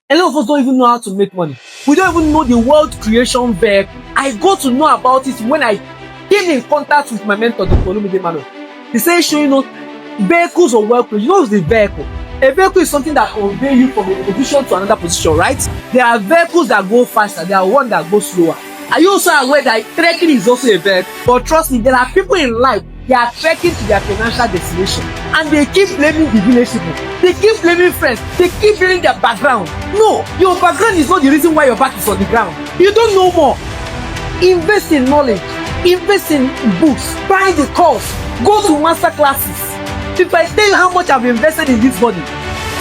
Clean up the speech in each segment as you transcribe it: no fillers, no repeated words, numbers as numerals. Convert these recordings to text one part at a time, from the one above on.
A lot of us don't even know how to make money. We don't even know the wealth creation vehicle. I got to know about it when I came in contact with my mentor, Dr. Olumide Mano. He said, showing us vehicles of wealth creation. You know what's the vehicle? A vehicle is something that convey you from a position to another position, right? There are vehicles that go faster. There are ones that go slower. Are you also aware that trekking is also a vehicle? But trust me, there are people in life, they are trekking to their financial destination and they keep blaming the village people. They keep blaming friends. They keep blaming their background. No, your background is not the reason why your back is on the ground. You don't know more. Invest in knowledge. Invest in books. Buy the course. Go to master classes. If I tell you how much I've invested in this body,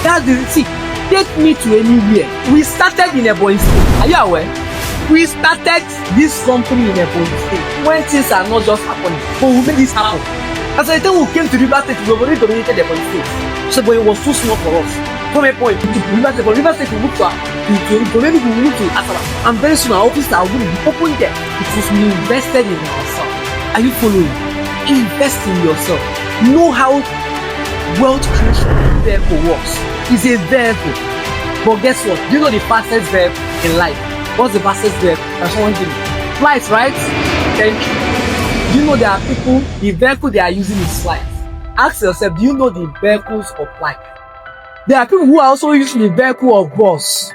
that's the see. Take me to anywhere. We started in Ebonyi State. Are you aware? We started this company in Ebonyi State when things are not just happening, but we made this happen. As I tell you, we came to River State, we already dominated Ebonyi State. So, but it was too small for us. From a point to River State, we moved to maybe we moved to Asaba. And very soon our office are going to be open there because we invested in ourselves. Are you following? Invest in yourself. Know how wealth creation vehicle works. It's a vehicle. But guess what? Do you know the fastest vehicle in life? What's the fastest vehicle? That's one thing. Flights, right? Thank you. Do you know there are people, the vehicle they are using is flights? Ask yourself, do you know the vehicles of life? There are people who are also using the vehicle of bus.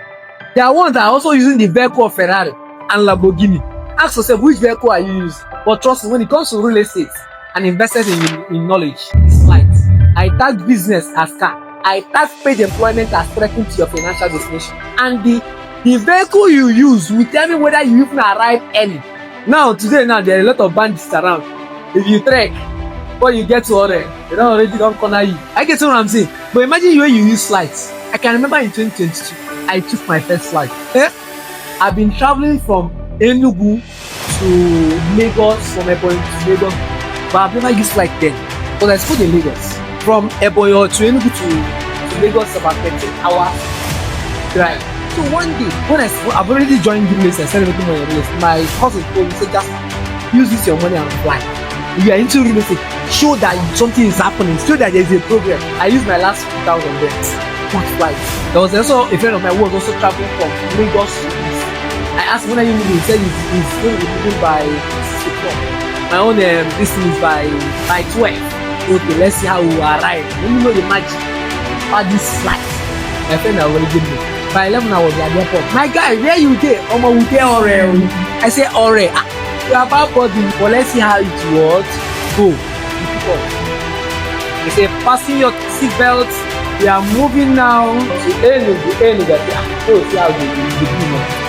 There are ones that are also using the vehicle of Ferrari and Lamborghini. Ask yourself, which vehicle are you using? But trust me, when it comes to real estate and invested in knowledge, it's flights. I tag business as car. I tag paid employment as trekking to your financial destination. And the vehicle you use will tell me whether you even arrive early. Now, there are a lot of bandits around. If you trek, before you get to Ore, they don't corner you. I get what I'm saying. But imagine when you use flights. I can remember in 2022, I took my first flight. I've been traveling from Enugu to Lagos, from Ebonyi to Lagos, but I've never used flight then. But I spoke in Lagos. From Ebonyi to Enugu to Lagos, about 13 hours drive. So one day, when I've already joined the list, I said everything on your list. My cousin told me, said, Jasper, use this your money and fly. If you are into real estate, show that something is happening, show that there is a program. I used my last 50,000 there. Book flights. There was also a friend of mine who was also traveling from Lagos to East. I asked when are you moving? He said he's going to be moving by 6 o'clock. My own distance is by 12. Okay, let's see how we will arrive. Let me know the magic about this flight. My friend already gave me. By 11 I was at the airport. My guy, where you there? Omo, we there already. I say already. You are about body, but let's see how it works. Go. They say fasten your seatbelts. We are moving now to Enugu. Oh, see how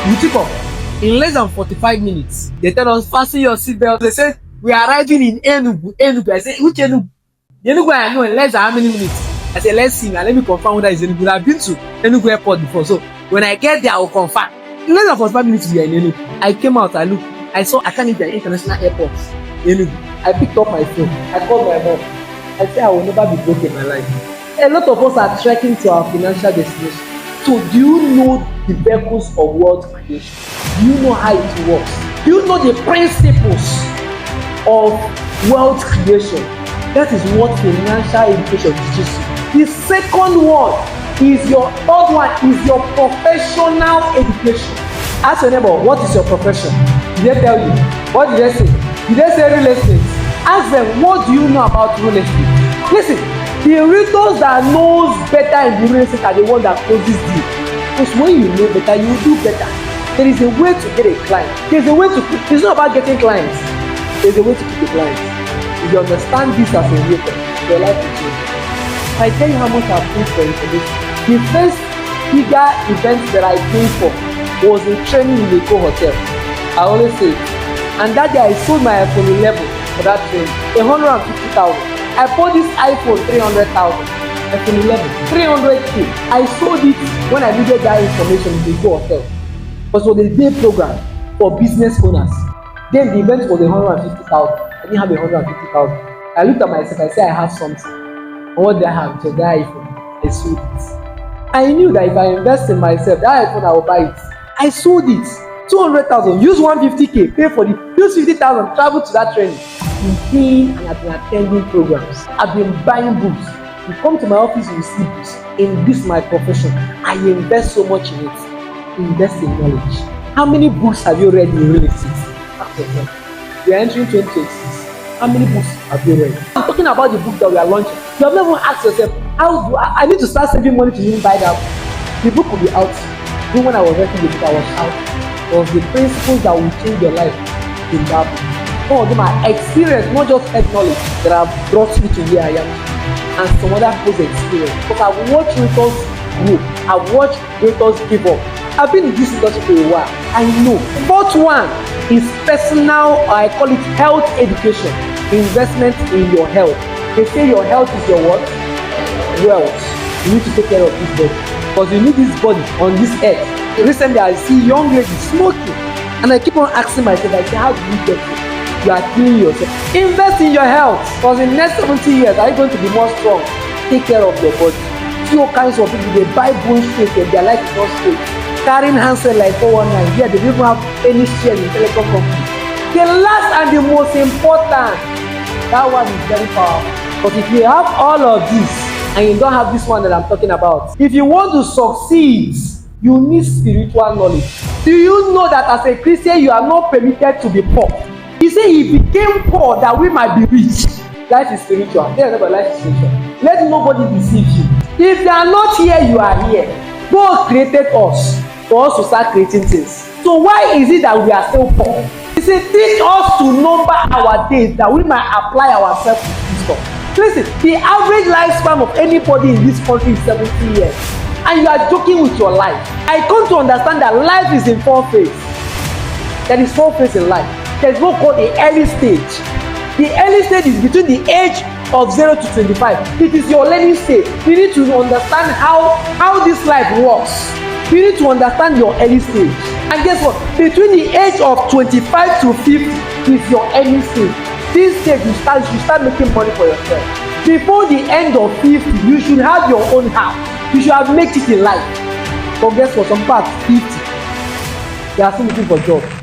we took off. In less than 45 minutes, they tell us fasten your seatbelt. They said we are arriving in Enugu. I said which Enugu? The Enugu I know in less than how many minutes? I said let's see now. Let me confirm whether it's Enugu. I've been to Enugu airport before, so when I get there I will confirm. In less than 45 minutes we are in Enugu. I came out, I looked, I saw Akaniga International Airport, Enugu. I picked up my phone. I called my mom. I said I will never be broke in my life. A lot of us are trekking to our financial destination. So do you know the vehicles of wealth creation? Do you know how it works? Do you know the principles of wealth creation? That is what financial education teaches you. The second one is third one is your professional education. Ask your neighbor, what is your profession? Did they tell you? What did they say? Did they say real estate? Ask them, what do you know about real estate? Listen, the realtors that knows better in the real estate are the ones that closes deal. Because when you know better, you will do better. There is a way to get a client. There's a way to it's not about getting clients. There's a way to keep the clients. If you understand this as a realtor, your life will change. If I tell you how much I've paid for information, the first bigger event that I paid for was a training in the hotel. I always say it. And that day I sold my iPhone 11 for that training, 150,000. I bought this iPhone 300,000. iPhone 11, 300k. I sold it when I needed that information in the hotel. But it was a day program for business owners. Then the event was 150,000. I didn't have 150,000. I looked at myself. I said I have something. And what did I have? It was that iPhone. I sold it. I knew that if I invest in myself, that iPhone I will buy it. I sold it. 200,000. Use 150k. Pay for it. Use 50,000. Travel to that training. I've been paying and I've been attending programs. I've been buying books. You come to my office, you will see books. in this my profession, I invest so much in it. Invest in knowledge. How many books have you read in real estate? Ask yourself. We are entering 2026. How many books have you read? I'm talking about the book that we are launching. You have never asked yourself, how do I need to start saving money to even buy that book? The book will be out. Even when I was writing the book, I was out. It was the principles that will change your life in that book. Some of them are experience, not just head knowledge, that have brought me to where I am. And some other people's experience. Because I've watched creators grow. I've watched creators give up. I've been in this industry for a while. I know. Fourth one is personal, I call it health education. Investment in your health. They say your health is your what? Wealth. You need to take care of this body. Because you need this body on this earth. Recently I see young ladies smoking. And I keep on asking myself, I say, how do you get it? You are killing yourself. Invest in your health. Because in the next 70 years, are you going to be more strong? Take care of your body. See all kinds of people, they buy bone straight and their life is not straight. Carrying handset like 419. Yeah, they don't even have any share in telecom company. The last and the most important, that one is very powerful. But if you have all of this and you don't have this one that I'm talking about, if you want to succeed, you need spiritual knowledge. Do you know that as a Christian, you are not permitted to be poor? He said he became poor that we might be rich. Life is spiritual. There is no life is spiritual. Let nobody deceive you. If they are not here, you are here. God created us for us to start creating things. So why is it that we are still poor? He said, teach us to number our days that we might apply ourselves to wisdom. Listen, the average lifespan of anybody in this country is 70 years. And you are joking with your life. I come to understand that life is in 4 phases. There is 4 phases in life. There is what called the early stage. The early stage is between the age of 0 to 25. It is your learning stage. You need to understand how this life works. You need to understand your early stage. And guess what? Between the age of 25 to 50 is your early stage. This stage you start making money for yourself. Before the end of 50, you should have your own house. You should have made it in life. But guess what? Some parts 50, they are still looking for jobs.